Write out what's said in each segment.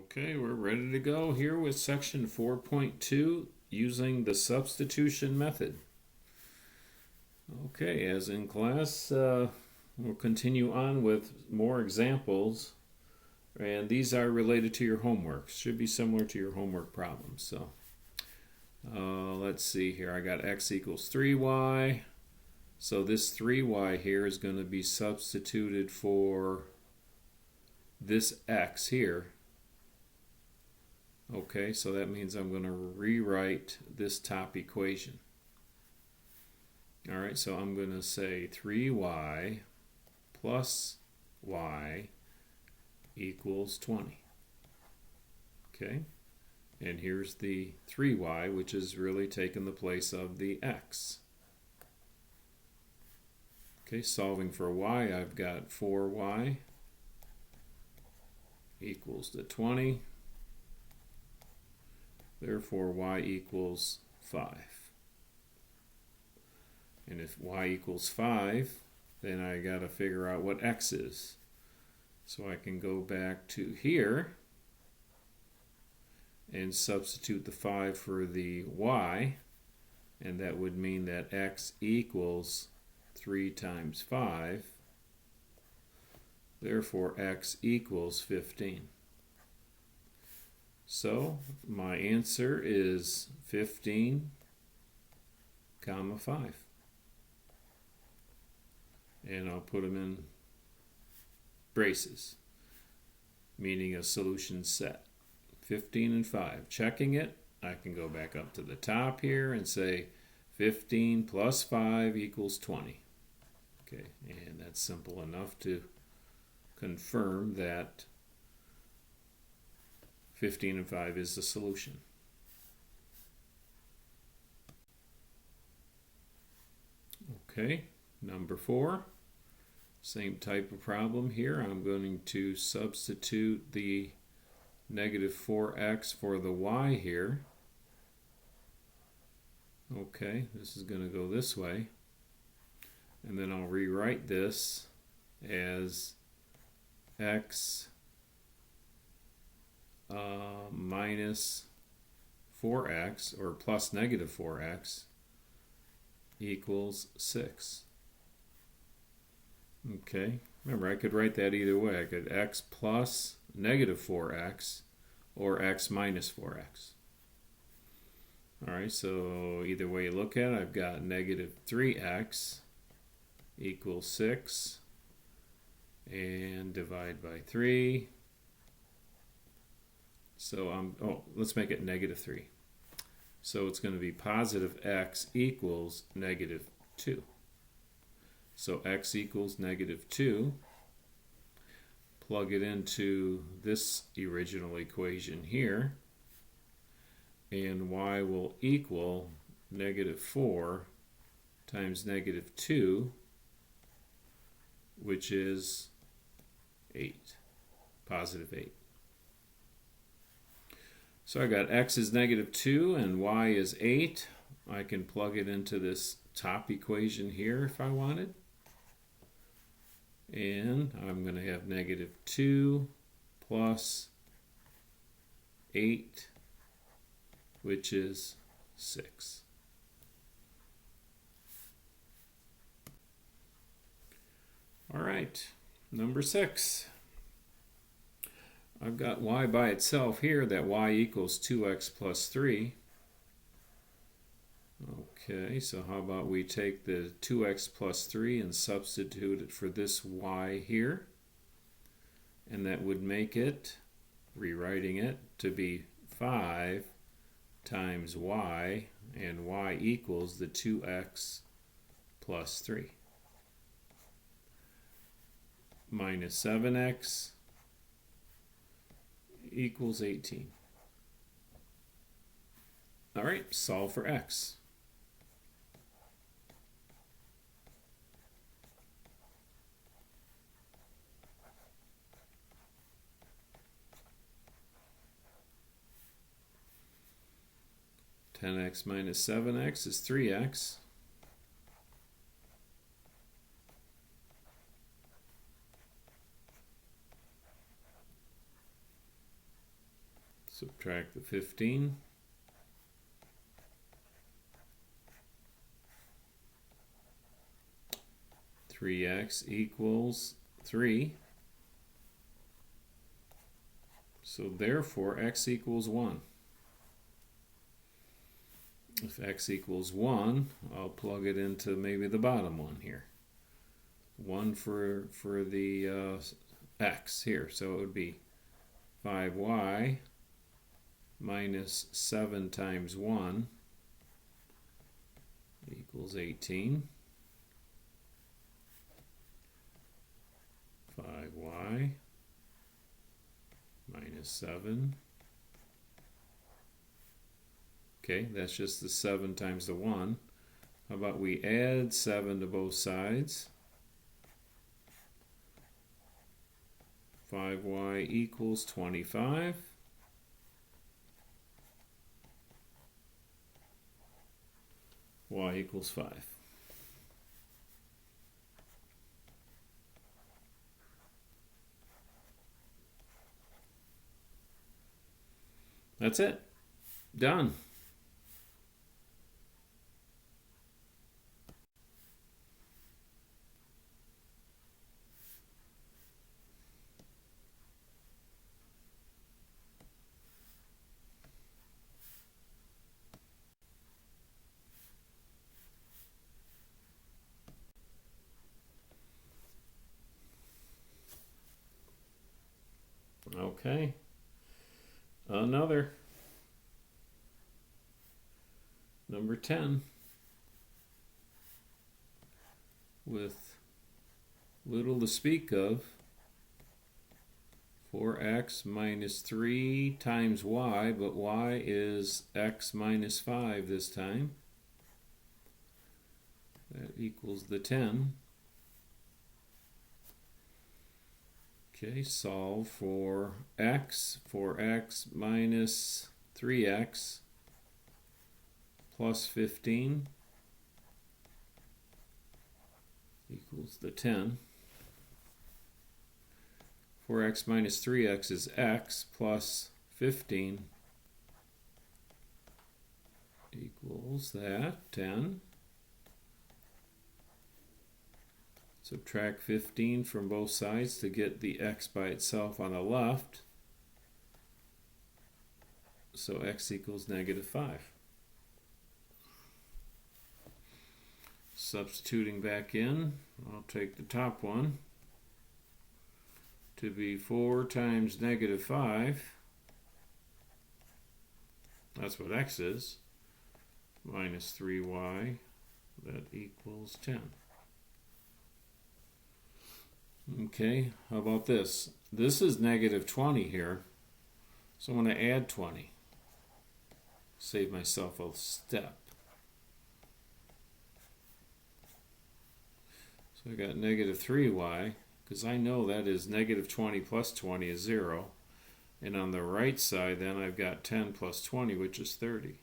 Okay, we're ready to go here with section 4.2 using the substitution method. Okay, as in class, we'll continue on with more examples, and these are related to your homework. Should be similar to your homework problems. So let's see here. I got x equals 3y. So this 3y here is going to be substituted for this x here. Okay, so that means I'm going to rewrite this top equation. All right, so I'm going to say 3y plus y equals 20. Okay, and here's the 3y, which is really taking the place of the x. Okay, solving for y, I've got 4y equals to 20. Therefore, y equals 5. And if y equals 5, then I got to figure out what x is. So I can go back to here and substitute the 5 for the y, and that would mean that x equals 3 times 5. Therefore, x equals 15. So my answer is 15, 5. And I'll put them in braces, meaning a solution set. 15 and 5. Checking it, I can go back up to the top here and say 15 plus 5 equals 20. Okay, and that's simple enough to confirm that 15 and 5 is the solution. Okay, number 4. Same type of problem here. I'm going to substitute the negative 4x for the y here. Okay, this is going to go this way. And then I'll rewrite this as x minus 4x, or plus negative 4x, equals 6. Okay, remember I could write that either way. I could x plus negative 4x or x minus 4x. Alright, so either way you look at it, I've got negative 3x equals 6, and divide by 3. So let's make it negative 3. So it's going to be positive x equals negative 2. So x equals negative 2. Plug it into this original equation here, and y will equal negative 4 times negative 2, which is 8, positive 8. So I got x is negative 2 and y is 8. I can plug it into this top equation here if I wanted. And I'm going to have negative 2 plus 8, which is 6. All right, number 6. I've got y by itself here, that y equals 2x plus 3. Okay, so how about we take the 2x plus 3 and substitute it for this y here. And that would make it, rewriting it, to be 5 times y, and y equals the 2x plus 3. Minus 7x equals 18. All right, solve for x. (10x minus 7x is 3x. Subtract the 15. Three x equals 3. So therefore x equals 1. If x equals 1, I'll plug it into maybe the bottom one here. 1 for the x here. So it would be 5y minus 7 times 1 equals 18. 5y minus 7. Okay, that's just the 7 times the 1. How about we add 7 to both sides? 5y equals 25. Y equals 5. That's it. Done. Okay. Another. Number 10. With little to speak of. 4x minus 3 times y, but y is x minus 5 this time. That equals the 10. Okay, solve for x. 4x minus 3x plus 15 equals the 10. 4x minus 3x is x plus 15 equals that, 10. Subtract 15 from both sides to get the x by itself on the left. So x equals negative 5. Substituting back in, I'll take the top one to be 4 times negative 5. That's what x is. Minus 3y. That equals 10. Okay, how about this? This is negative 20 here, so I'm going to add 20. Save myself a step. So I got negative 3y, because I know that is negative 20 plus 20 is 0. And on the right side, then I've got 10 plus 20, which is 30.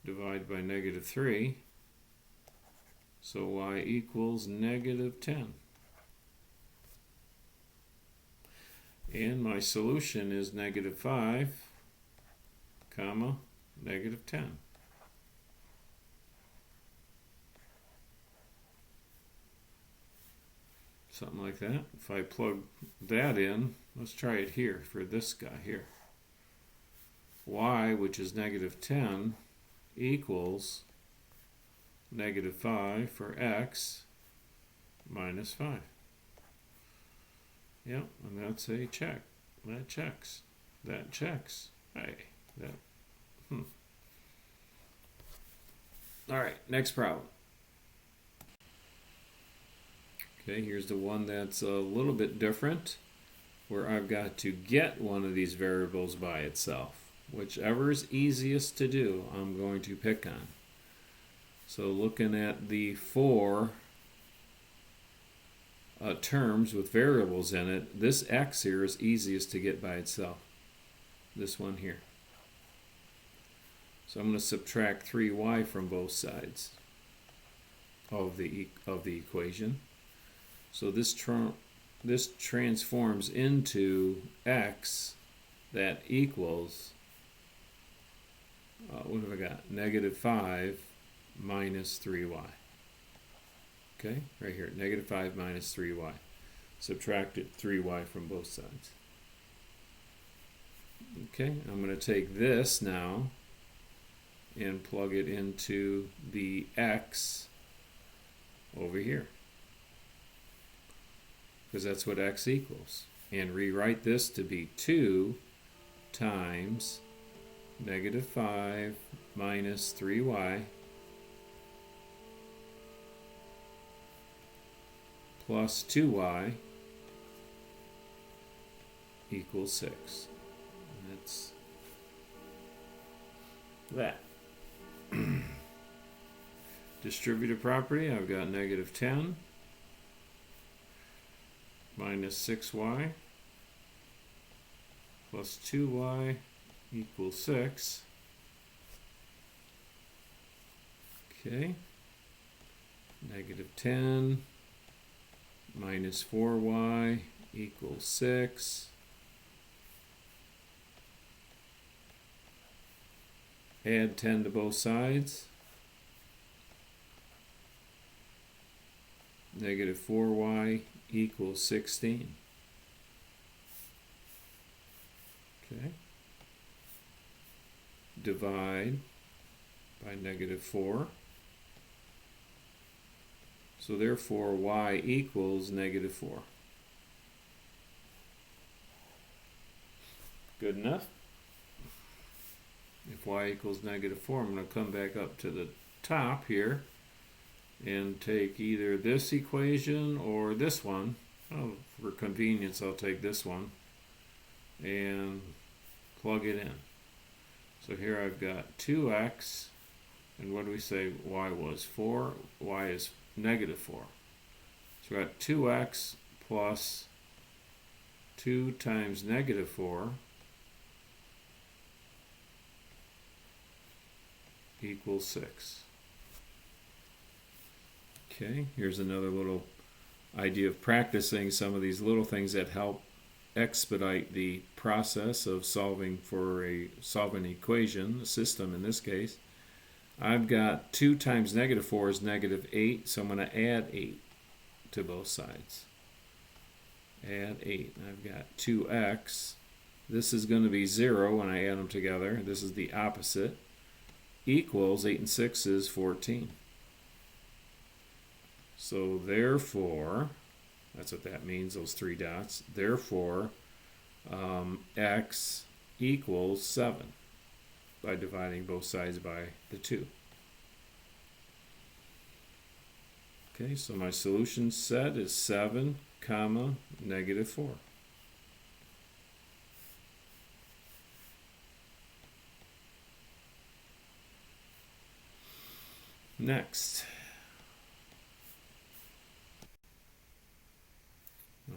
Divide by negative 3. So y equals negative 10. And my solution is negative 5, comma, negative 10. Something like that. If I plug that in, let's try it here for this guy here. Y, which is negative 10, equals negative 5 for x minus 5. Yep, and that's a check. That checks. That checks. Hey, that. All right, next problem. Okay, here's the one that's a little bit different, where I've got to get one of these variables by itself. Whichever is easiest to do, I'm going to pick on. So looking at the 4 terms with variables in it, this x here is easiest to get by itself. This one here. So I'm going to subtract 3y from both sides of the equation. So this term this transforms into x that equals, what have I got? Negative 5 minus 3y. Okay, right here, negative 5 minus 3y. Subtracted 3y from both sides. Okay, I'm going to take this now and plug it into the x over here, because that's what x equals. And rewrite this to be 2 times negative 5 minus 3y plus 2y equals 6. And that's that. Distributive property, I've got negative 10 minus 6y plus 2y equals 6. Okay. Negative 10 minus 4y equals 6. Add 10 to both sides. Negative 4y equals 16. Okay. Divide by negative 4. So therefore y equals negative 4. Good enough? If y equals negative 4, I'm going to come back up to the top here and take either this equation or this one. Oh, for convenience, I'll take this one and plug it in. So here I've got 2x, and what do we say y was? 4. Y is negative 4. So we've got 2x plus 2 times negative 4 equals 6. Okay, here's another little idea of practicing some of these little things that help expedite the process of solving an equation, a system in this case. I've got 2 times negative 4 is negative 8, so I'm going to add 8 to both sides. Add 8. I've got 2x. This is going to be 0 when I add them together. This is the opposite. Equals 8 and 6 is 14. So therefore, that's what that means, those 3 dots. Therefore, x equals 7 by dividing both sides by the 2. Okay, so my solution set is 7, comma, negative 4. Next.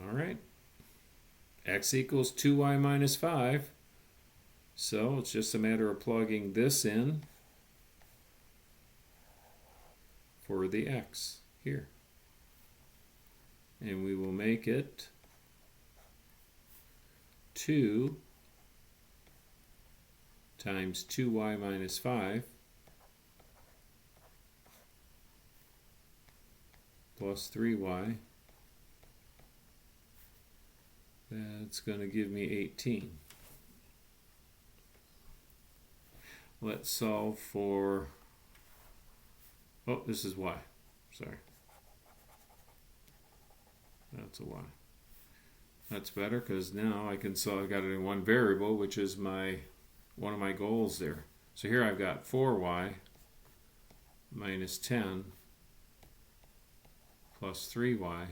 All right. X equals 2y minus 5. So it's just a matter of plugging this in for the x here. And we will make it 2 times 2y minus 5 plus 3y. That's going to give me 18. Let's solve for, oh, this is y. Sorry. That's a y. That's better because now I can solve, I got it in one variable, which is one of my goals there. So here I've got 4y minus 10 plus 3y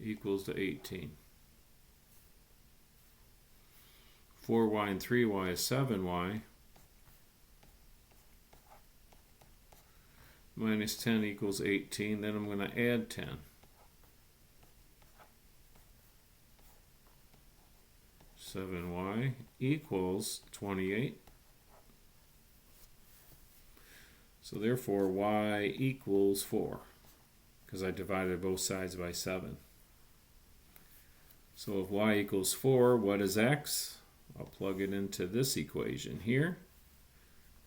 equals to 18. 4y and 3y is 7y. Minus 10 equals 18. Then I'm going to add 10. 7y equals 28. So therefore y equals 4. because I divided both sides by 7. So if y equals 4, what is x? I'll plug it into this equation here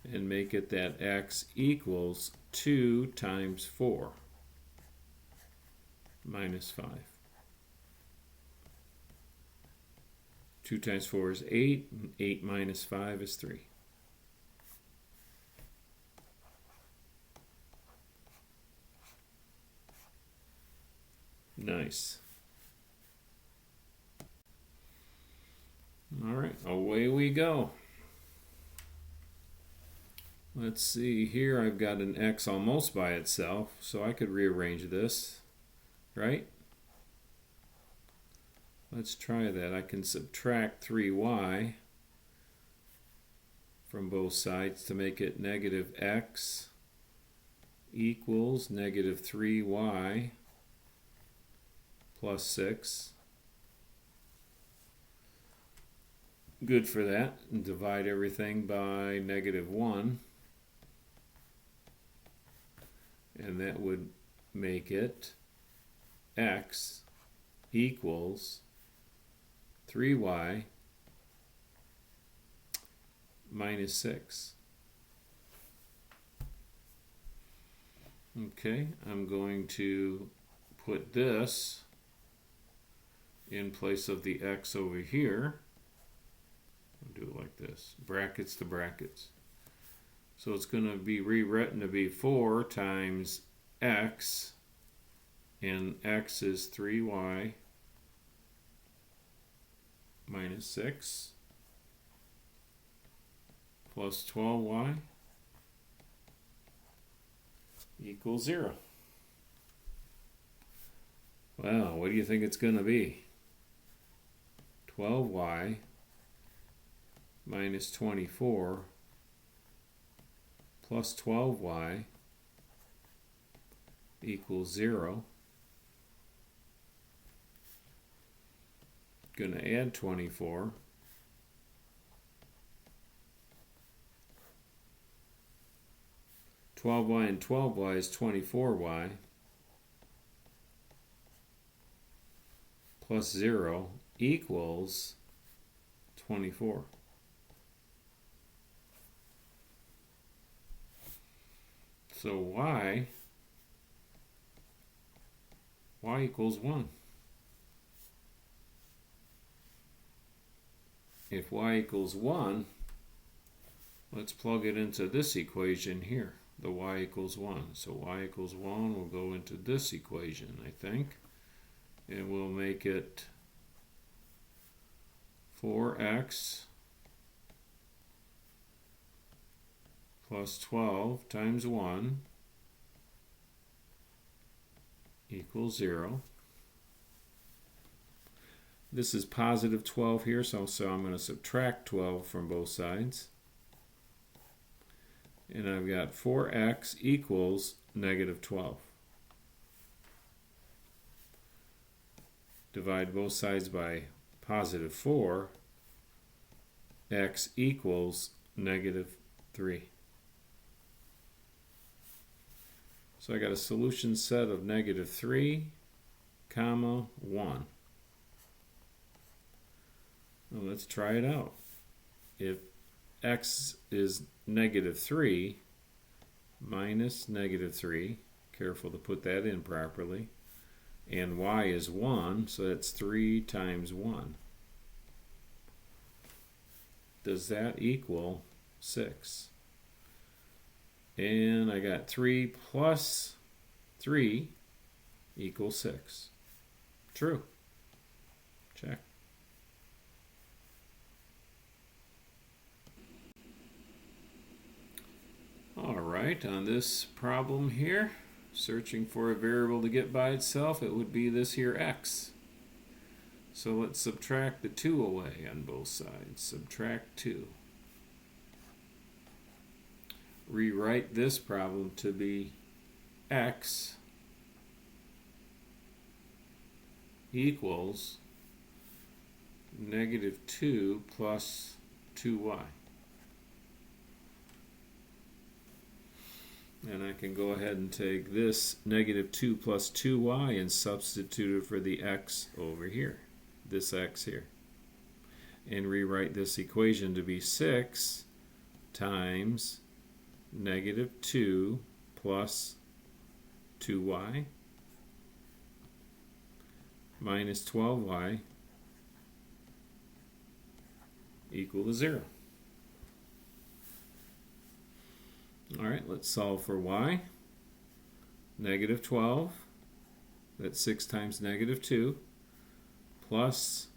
and make it that x equals 2 times 4 minus 5. 2 times 4 is 8, and 8 minus 5 is 3. Nice. All right, away we go. Let's see, here I've got an x almost by itself, so I could rearrange this, right? Let's try that. I can subtract 3y from both sides to make it negative x equals negative 3y plus 6. Good for that. And divide everything by negative 1. And that would make it x equals 3y minus 6. Okay, I'm going to put this in place of the x over here. I'll do it like this, brackets to brackets. So it's going to be rewritten to be 4 times x, and x is 3y minus 6 plus 12y equals 0. Well, what do you think it's going to be? 12y minus 24 plus 12y equals 0. Going to add 24. (12y) and 12y is 24y plus 0 equals 24. So y equals 1. If y equals 1, let's plug it into this equation here, the y equals 1. So y equals 1 will go into this equation, I think, and we'll make it 4x plus 12 times 1 equals 0. This is positive 12 here, so I'm going to subtract 12 from both sides. And I've got 4x equals negative 12. Divide both sides by positive 4. X equals negative 3. So I got a solution set of negative 3, comma 1. Well, let's try it out. If x is negative 3 minus negative 3, careful to put that in properly, and y is 1, so that's 3 times 1. Does that equal 6? And I got 3 plus 3 equals 6. True. Check. All right, on this problem here, searching for a variable to get by itself, it would be this here x. So let's subtract the 2 away on both sides. Subtract 2. Rewrite this problem to be x equals negative 2 plus 2y. And I can go ahead and take this negative 2 plus 2y and substitute it for the x over here, this x here. And rewrite this equation to be 6 times negative 2 plus 2y minus 12y equal to 0. Alright, let's solve for y. Negative 12, that's 6 times negative 2, plus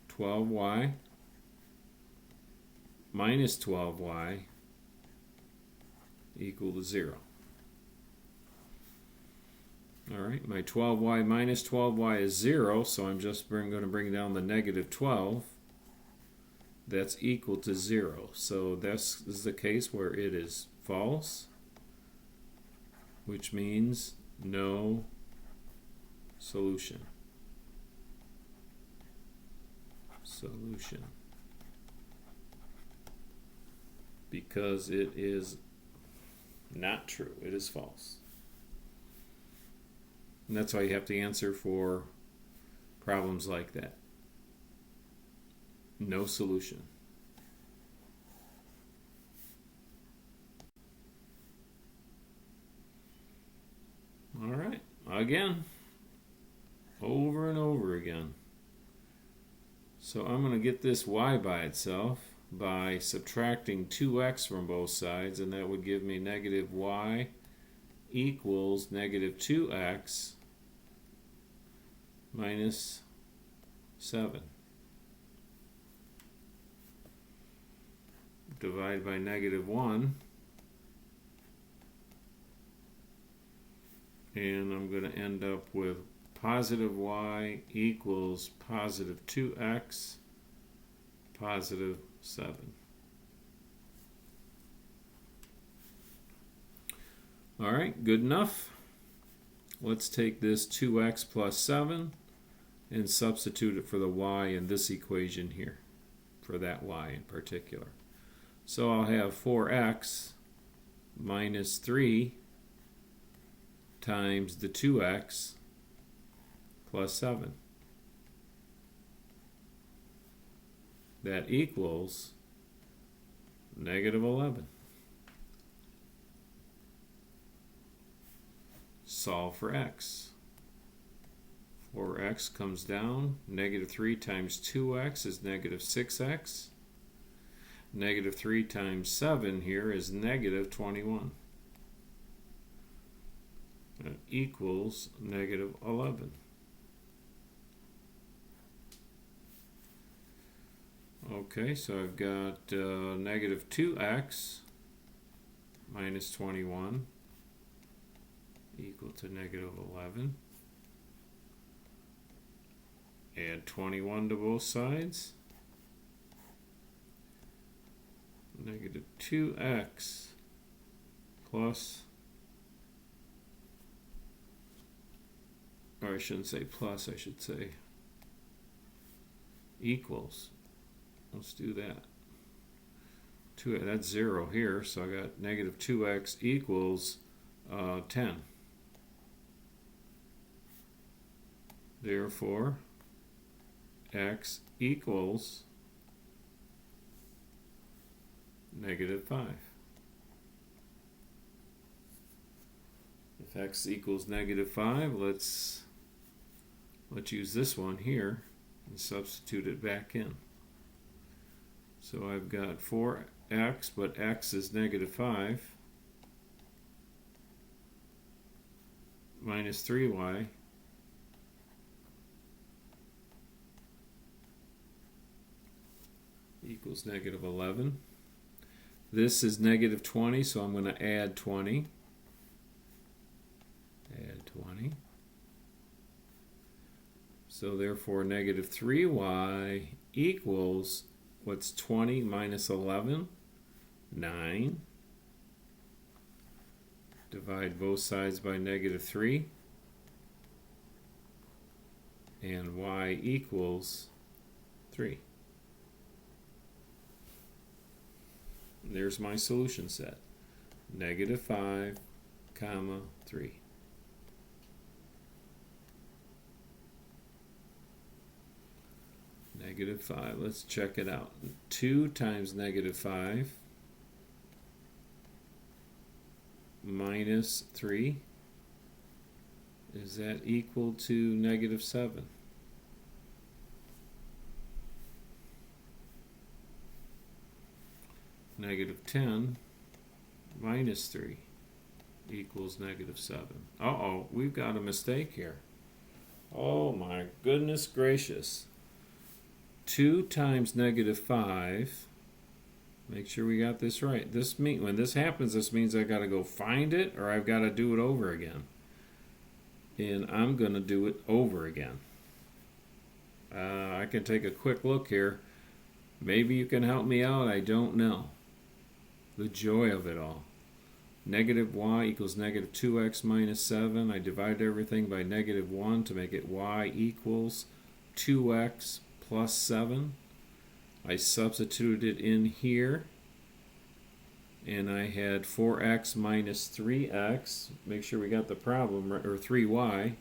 12y minus 12y equal to 0. Alright, my 12y minus 12y is 0, so I'm just going to bring down the negative 12. That's equal to 0. So this is the case where it is false, which means no solution. Because it is not true. It is false. And that's why you have to answer for problems like that. No solution. All right, again, over and over again. So I'm going to get this y by itself by subtracting 2x from both sides, and that would give me negative y equals negative 2x minus 7. Divide by negative 1, and I'm going to end up with positive y equals positive 2x positive 7. Alright, good enough. Let's take this 2x plus 7 and substitute it for the y in this equation here, for that y in particular. So I'll have 4x minus 3 times the 2x plus 7. That equals negative 11. Solve for x. 4x comes down. Negative 3 times 2x is negative 6x. Negative 3 times 7 here is negative 21. That equals negative 11. Okay, so I've got negative 2x minus 21 equal to negative 11. Add 21 to both sides. Negative 2x plus, or I shouldn't say plus, I should say equals. Let's do that. That's 0 here, so I got negative 2x equals 10. Therefore, x equals negative 5. If x equals negative 5, let's use this one here and substitute it back in. So I've got 4x, but x is negative 5, minus 3y equals negative 11. This is negative 20, so I'm going to add 20. Add 20. So therefore negative 3y equals, what's 20 minus 11? 9. Divide both sides by negative 3. And y equals 3. There's my solution set. negative 5, comma 3. Negative 5. Let's check it out. 2 times negative 5 minus 3. Is that equal to negative 7? Negative 10 minus 3 equals negative 7. Uh-oh, we've got a mistake here. Oh my goodness gracious. 2 times negative 5. Make sure we got this right. When this happens, this means I've got to go find it or I've got to do it over again. And I'm going to do it over again. I can take a quick look here. Maybe you can help me out. I don't know. The joy of it all. Negative y equals negative 2x minus 7. I divide everything by negative 1 to make it y equals 2x plus 7. I substituted it in here. And I had 4x minus 3x. Make sure we got the problem, or 3y.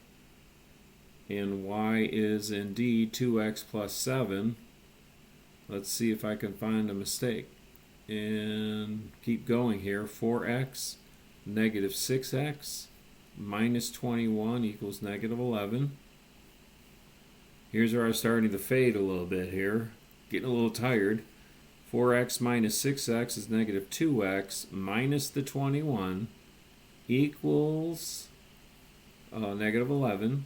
And y is indeed 2x plus 7. Let's see if I can find a mistake. And keep going here. 4x, negative 6x, minus 21 equals negative 11. Here's where I'm starting to fade a little bit here. Getting a little tired. 4x minus 6x is negative 2x minus the 21 equals negative 11.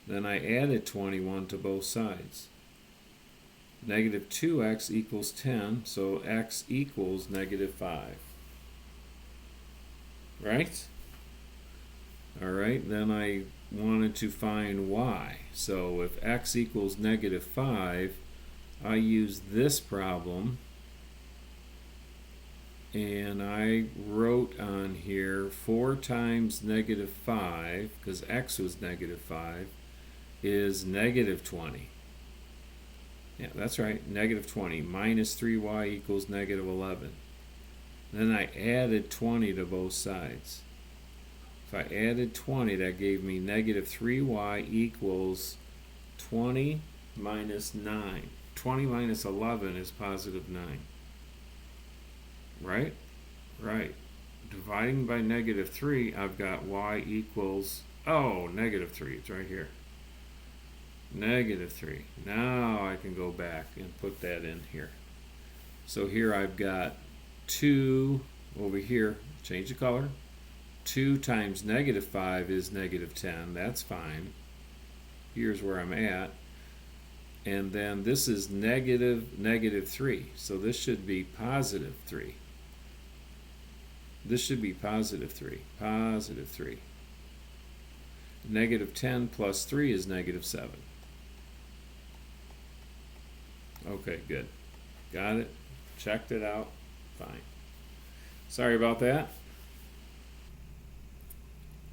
Then I added 21 to both sides. Negative 2x equals 10, so x equals negative 5. Right? Alright, then I wanted to find y. So if x equals negative 5, I use this problem and I wrote on here 4 times negative 5, because x was negative 5, is negative 20. Yeah, that's right, negative 20 minus 3y equals negative 11. Then I added 20 to both sides. If I added 20, that gave me negative 3y equals 20 minus 9. 20 minus 11 is positive 9. Right? Right. Dividing by negative 3, I've got y equals, negative 3. It's right here. Negative 3. Now I can go back and put that in here. So here I've got 2 over here. Change the color. 2 times negative 5 is negative 10. That's fine. Here's where I'm at. And then this is negative 3. So this should be positive 3. This should be positive 3. Positive 3. Negative 10 plus 3 is negative 7. Okay, good. Got it. Checked it out. Fine. Sorry about that.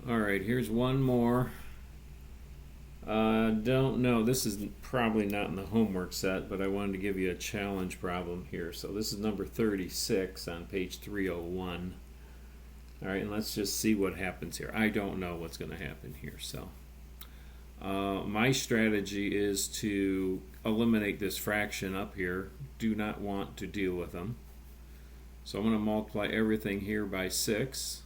Alright, here's one more. Don't know. This is probably not in the homework set, but I wanted to give you a challenge problem here. So this is number 36 on page 301. Alright, and let's just see what happens here. I don't know what's going to happen here. So my strategy is to eliminate this fraction up here. Do not want to deal with them. So I'm going to multiply everything here by 6.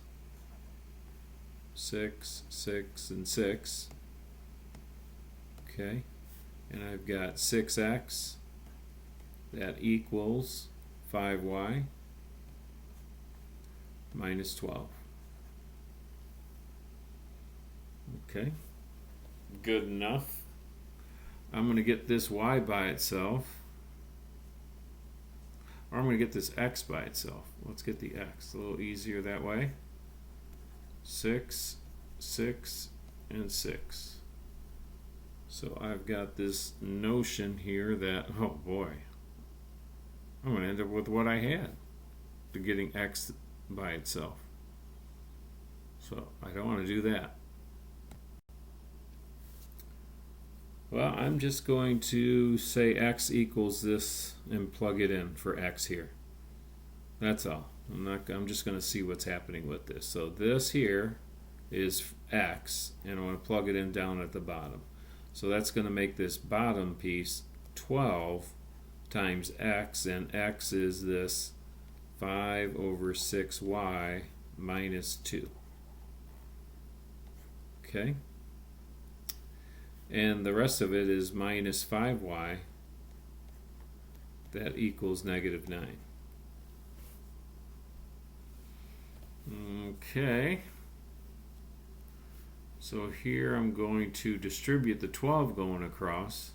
6, 6, and 6. Okay, and I've got 6x. That equals 5y minus 12. Okay, good enough. I'm going to get this y by itself, or I'm going to get this x by itself. Let's get the x. A little easier that way. 6, 6, and 6. So I've got this notion here that, oh boy, I'm going to end up with what I had, to getting x by itself. So I don't want to do that. Well, I'm just going to say x equals this and plug it in for x here. That's all. I'm just going to see what's happening with this. So this here is x, and I'm going to plug it in down at the bottom. So that's going to make this bottom piece 12 times x, and x is this 5 over 6y minus 2. Okay? And the rest of it is minus 5y. That equals negative 9. Okay. So here I'm going to distribute the 12 going across.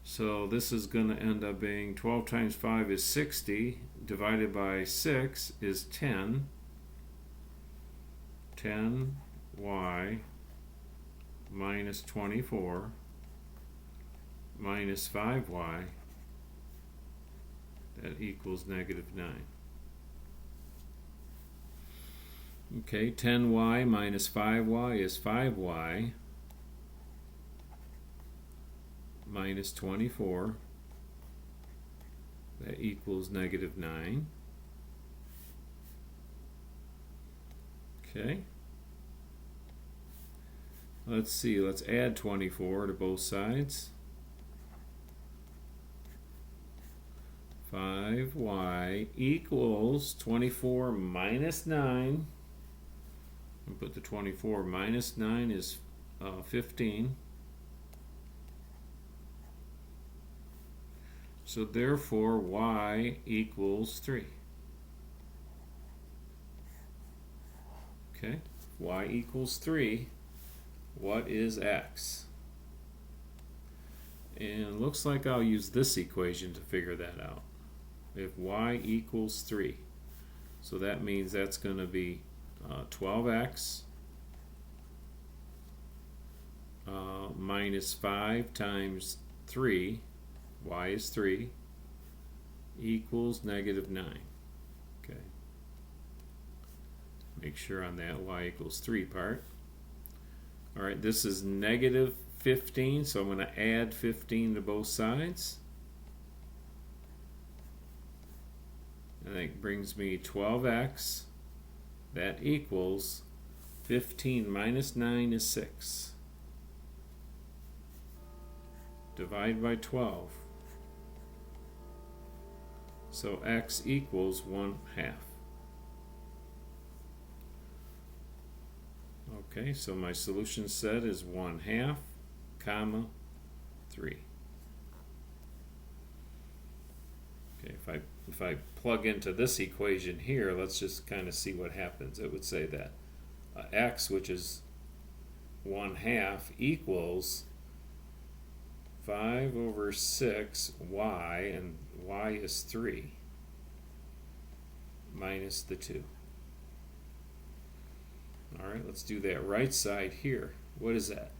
So this is going to end up being 12 times 5 is 60, divided by 6 is 10. 10y minus 24 minus 5y, that equals negative 9. Okay, 10y minus 5y is 5y minus 24. That equals negative 9. Okay. Let's see, let's add 24 to both sides. 5y equals 24 minus 9. And put the 24 minus 9 is 15. So therefore y equals 3. Okay, y equals 3. What is x? And looks like I'll use this equation to figure that out. If y equals 3, so that means that's going to be 12x minus 5 times 3, y is 3, equals negative 9. Okay. Make sure on that y equals 3 part. Alright, this is negative 15, so I'm going to add 15 to both sides. And that brings me 12x. That equals 15 minus 9 is 6. Divide by 12. So x equals 1/2. Okay, so my solution set is 1/2, comma, 3. Okay, if I plug into this equation here, let's just kind of see what happens. It would say that x, which is 1/2, equals 5 over 6y, and y is 3, minus the 2. Alright, let's do that right side here. What is that?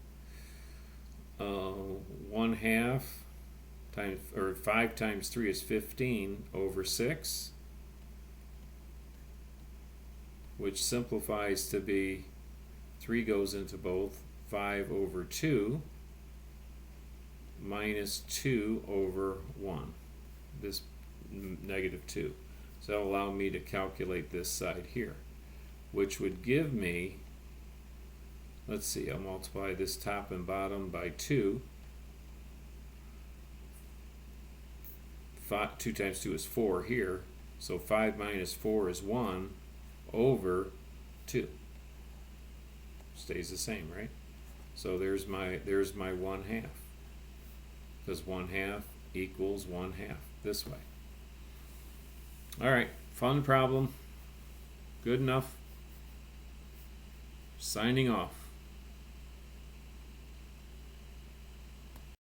1/2 times, or 5 times 3 is 15 over 6, which simplifies to be 3 goes into both, 5 over 2 minus 2 over 1, this negative 2. So that'll allow me to calculate this side here, which would give me, let's see, I'll multiply this top and bottom by 2. 2 times 2 is 4 here, so 5 minus 4 is 1 over 2. Stays the same, right? So there's my 1/2, because 1/2 equals 1/2 this way. Alright, fun problem. Good enough. Signing off.